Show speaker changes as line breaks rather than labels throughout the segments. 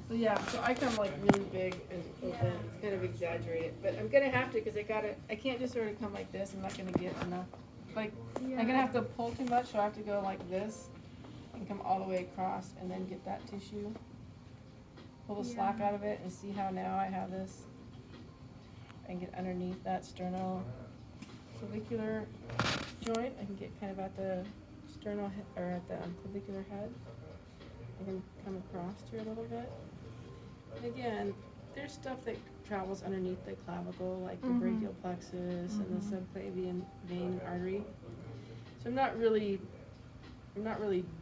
So yeah, so I come like really big and open, it's kind of exaggerated, but I'm gonna have to, cause I can't just sort of come like this, I'm not gonna get enough. Like, I'm gonna have to pull too much, so I have to go like this and come all the way across and then get that tissue. Pull the slack out of it and see how now I have this and get underneath that sternoclavicular joint. I can get kind of at the or at the clavicular head. I can come across here a little bit. And again, there's stuff that travels underneath the clavicle, like the brachial plexus and the subclavian vein artery. So I'm not really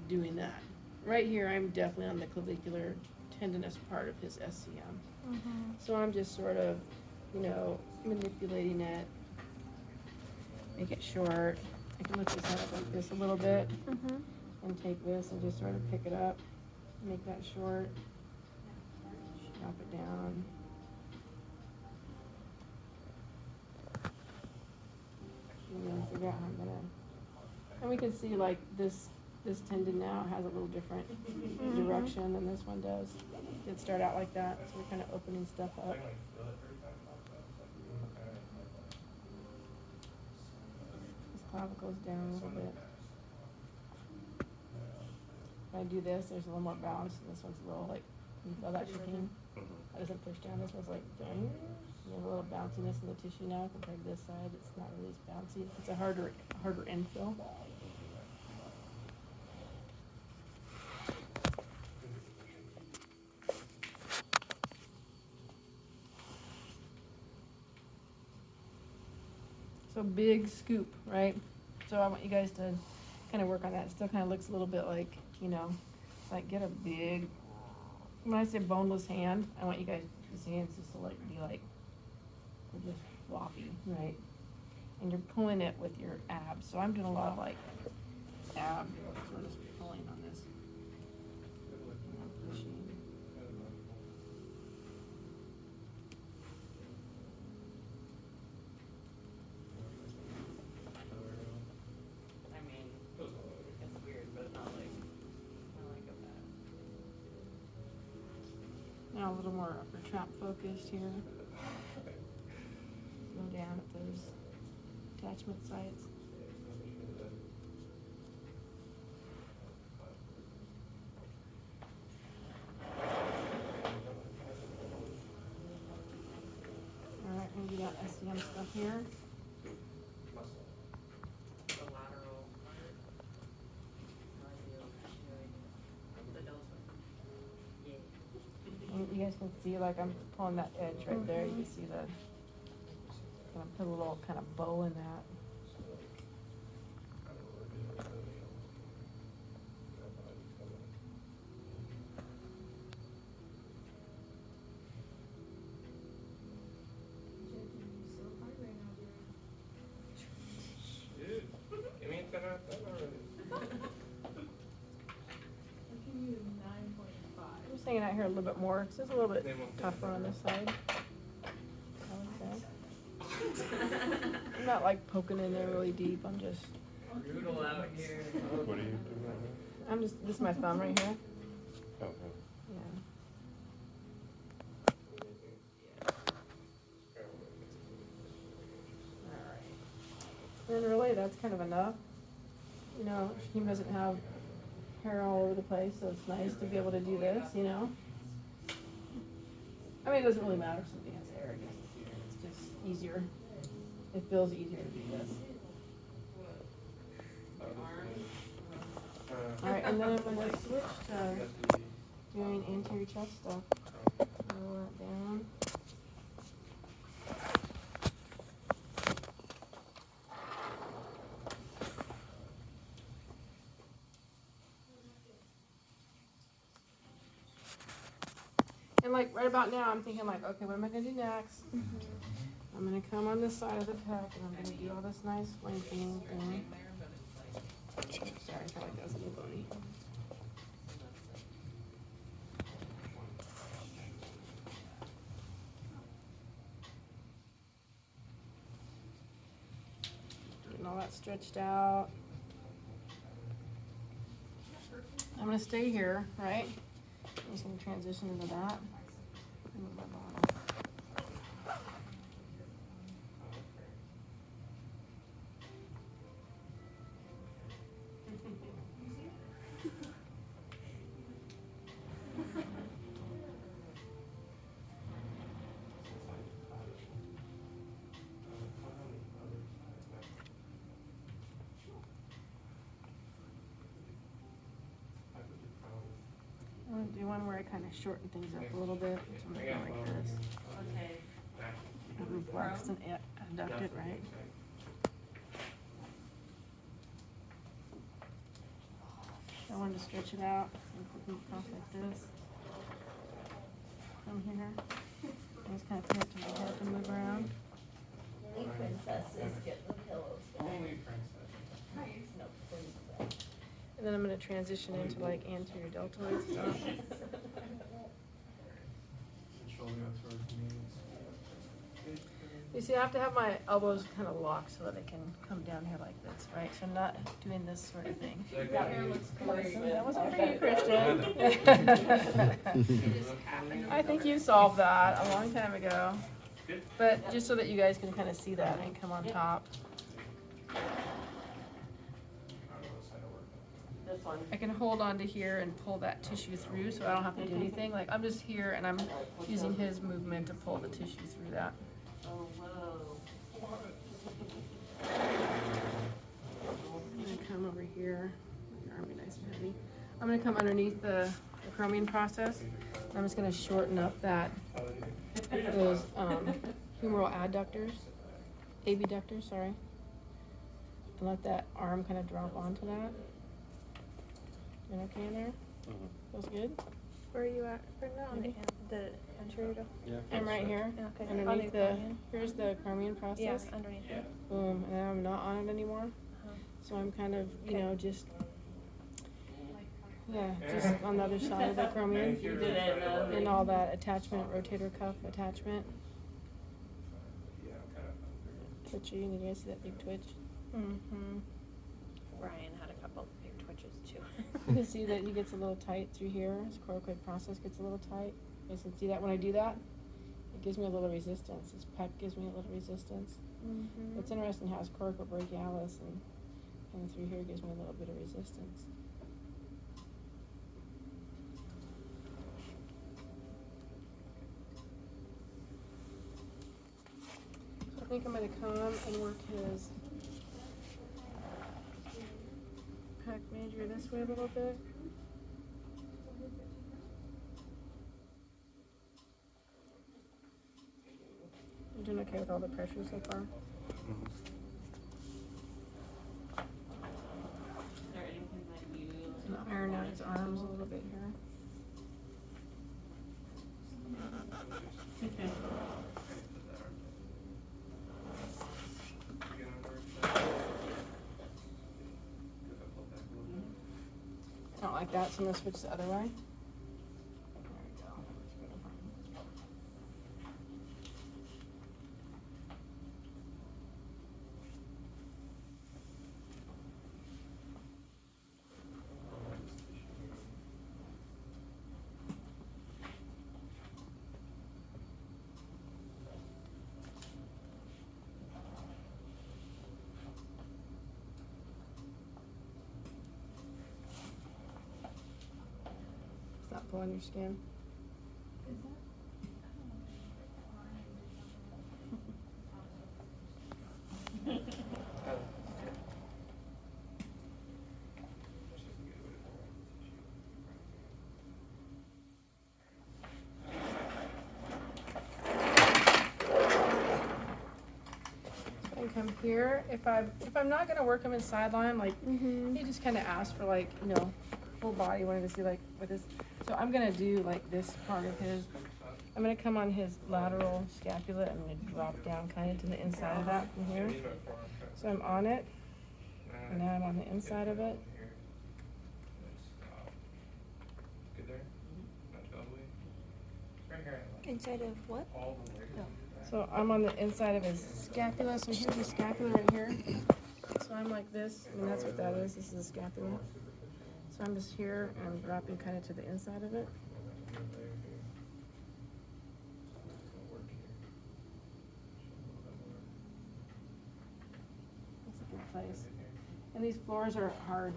doing that. Right here, I'm definitely on the clavicular tendinous part of his SCM. So I'm just sort of, manipulating it, make it short. I can lift his head up like this a little bit and take this and just sort of pick it up, make that short, drop it down. And then figure out how I'm gonna, and we can see like this tendon now has a little different direction than this one does. It did start out like that, so we're kind of opening stuff up. This clavicle's down a little bit. When I do this, there's a little more bounce, and this one's a little like, you feel that chicane? That doesn't push down. This one's like, there's a little bounciness in the tissue now compared to this side. It's not really as bouncy. It's a harder infill. So big scoop, right? So I want you guys to kind of work on that. It still kind of looks a little bit like, like get a big, when I say boneless hand, I want you guys, these hands just to like be like, just floppy, right? And you're pulling it with your abs. So I'm doing a lot of like ab, so I'm just pulling on this. And I'm pushing.
I mean, it's weird, but not like, I like that.
Now a little more upper trap focused here. Go down at those attachment sites. Alright, and we got SCM stuff here.
The lateral part. No idea what she's doing. The delta. Yeah.
And you guys can see like I'm pulling that edge right there. You can see the, I'm gonna put a little kind of bow in that.
Dude, give me that already.
I'm just hanging out here a little bit more, because it's a little bit tougher on this side. I would say. I'm not like poking in there really deep, I'm just,
Brutal out here.
What are you doing right now?
this is my thumb right here.
Oh,
Yeah. And really, that's kind of enough. He doesn't have hair all over the place, so it's nice to be able to do this, I mean, it doesn't really matter if somebody has hair, I guess. It's just easier. It feels easier to do this. Alright, and then I'm going to switch to doing anterior chest stuff. Roll that down. And like right about now, I'm thinking like, okay, what am I gonna do next? I'm gonna come on this side of the pec and I'm gonna do all this nice lengthening thing. Sorry, I felt like that was a little bony. Getting all that stretched out. I'm gonna stay here, right? I'm just gonna transition into that. Move my bottle. I'm gonna do one where I kind of shorten things up a little bit. So I'm gonna go like this.
Okay.
And flex and adduct it, right? I wanted to stretch it out and put it across like this. From here. I just kind of tip my head to move around.
Only princesses get the pillows.
Only princess.
No, princess.
And then I'm gonna transition into like anterior deltoid stuff.
Shoulder up towards the knees.
You see, I have to have my elbows kind of locked so that I can come down here like this, right? So I'm not doing this sort of thing.
That hair looks great.
That wasn't for you, Christian. I think you solved that a long time ago. But just so that you guys can kind of see that and come on top.
This one.
I can hold on to here and pull that tissue through so I don't have to do anything. Like I'm just here and I'm using his movement to pull the tissue through that.
Oh, whoa.
I'm gonna come over here. Your arm be nice and heavy. I'm gonna come underneath the chromium process. And I'm just gonna shorten up those humeral adductors, abductors, sorry. And let that arm kind of drop onto that. Doing okay in there? Feels good?
Where are you at right now? On the anterior?
Yeah.
I'm right here.
Okay.
Underneath
On
the,
chromium?
here's the chromium
Yeah,
process.
underneath it.
Boom, and then I'm not on it anymore. So I'm kind of, you know, just, yeah, just on the other side of the chromium.
You did it,
And all that attachment, rotator cuff attachment.
Yeah, kind of.
Twitchy, you guys see that big twitch?
Mm-hmm. Ryan had a couple big twitches too.
You can see that he gets a little tight through here. His coracoid process gets a little tight. You guys can see that when I do that, it gives me a little resistance. His pec gives me a little resistance.
Mm-hmm.
What's interesting how his coracobrachialis and through here gives me a little bit of resistance. So I think I'm going to come and work his pec major this way a little bit. You doing okay with all the pressure so far?
Is there anything that you?
I'm gonna iron out his arms a little bit here. I don't like that, so I'm gonna switch the other way. There we go. Stop pulling your skin. So I come here. If I'm not gonna work him in sideline, like
Mm-hmm.
he just kind of asked for like, you know, full body, wanted to see like what this. So I'm gonna do like this part of his. I'm gonna come on his lateral scapula. I'm gonna drop down kind of to the inside of that from here. So I'm on it, and now I'm on the inside of it.
Good there? Not all the way? Right here.
Inside of what?
All the way.
So I'm on the inside of his scapula. So here's the scapula right here. So I'm like this. I mean, that's what that is. This is the scapula. So I'm just here and I'm dropping kind of to the inside of it.
Go there, here. It's gonna work here. Show a little bit more.
That's a good place.
Good here.
And these floors are hard.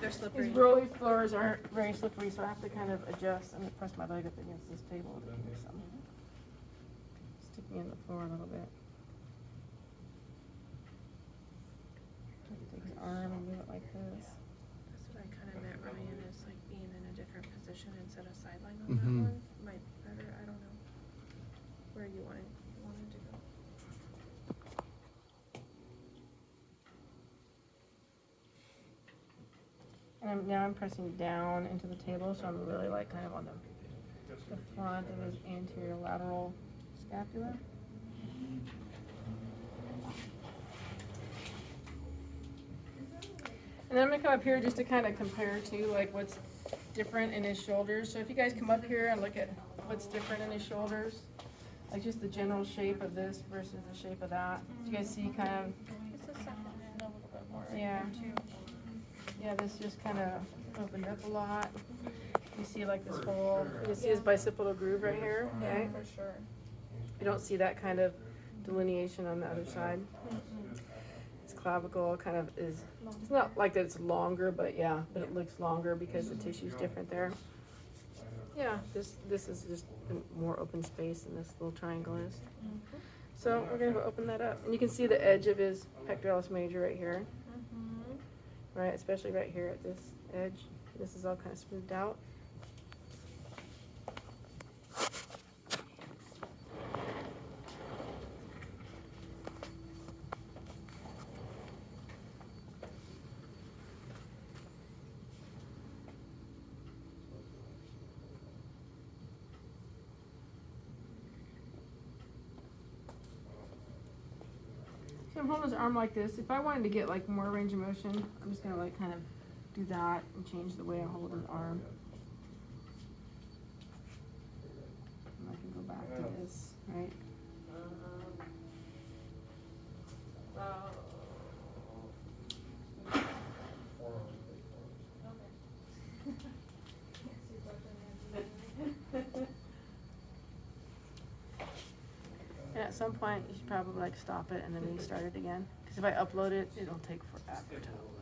They're slippery.
These rolly floors aren't very slippery, so I have to kind of adjust. I'm gonna press my leg up against this table to give me some. Stick me in the floor a little bit. Take his arm and move it like this.
That's what I kind of meant, Ryan, is like being in a different position instead of sideline on
Mhm.
that one. Might be better, I don't know. Where you wanted to go.
And now I'm pressing down into the table, so I'm really like kind of on the front of his anterior lateral scapula. And then I'm gonna come up here just to kind of compare to like what's different in his shoulders. So if you guys come up here and look at what's different in his shoulders, like just the general shape of this versus the shape of that. You guys see kind of,
It's the second and a little bit more.
Yeah.
Too.
yeah, this just kind of opened up a lot. You see like this whole, you see his bicipital groove right here, right?
For sure.
You don't see that kind of delineation on the other side. His clavicle kind of is, it's not like that it's longer, but yeah, but it looks longer because the tissue's different there. Yeah, this is just more open space than this little triangle is. So we're gonna go open that up. And you can see the edge of his pectoralis major right here, right? Especially right here at this edge. This is all kind of smoothed out. So I'm holding his arm like this. If I wanted to get like more range of motion, I'm just gonna like kind of do that and change the way I hold his arm. And I can go back to this, right?
About.
And at some point, you should probably like stop it and then restart it again. Because if I upload it, it'll take forever to upload.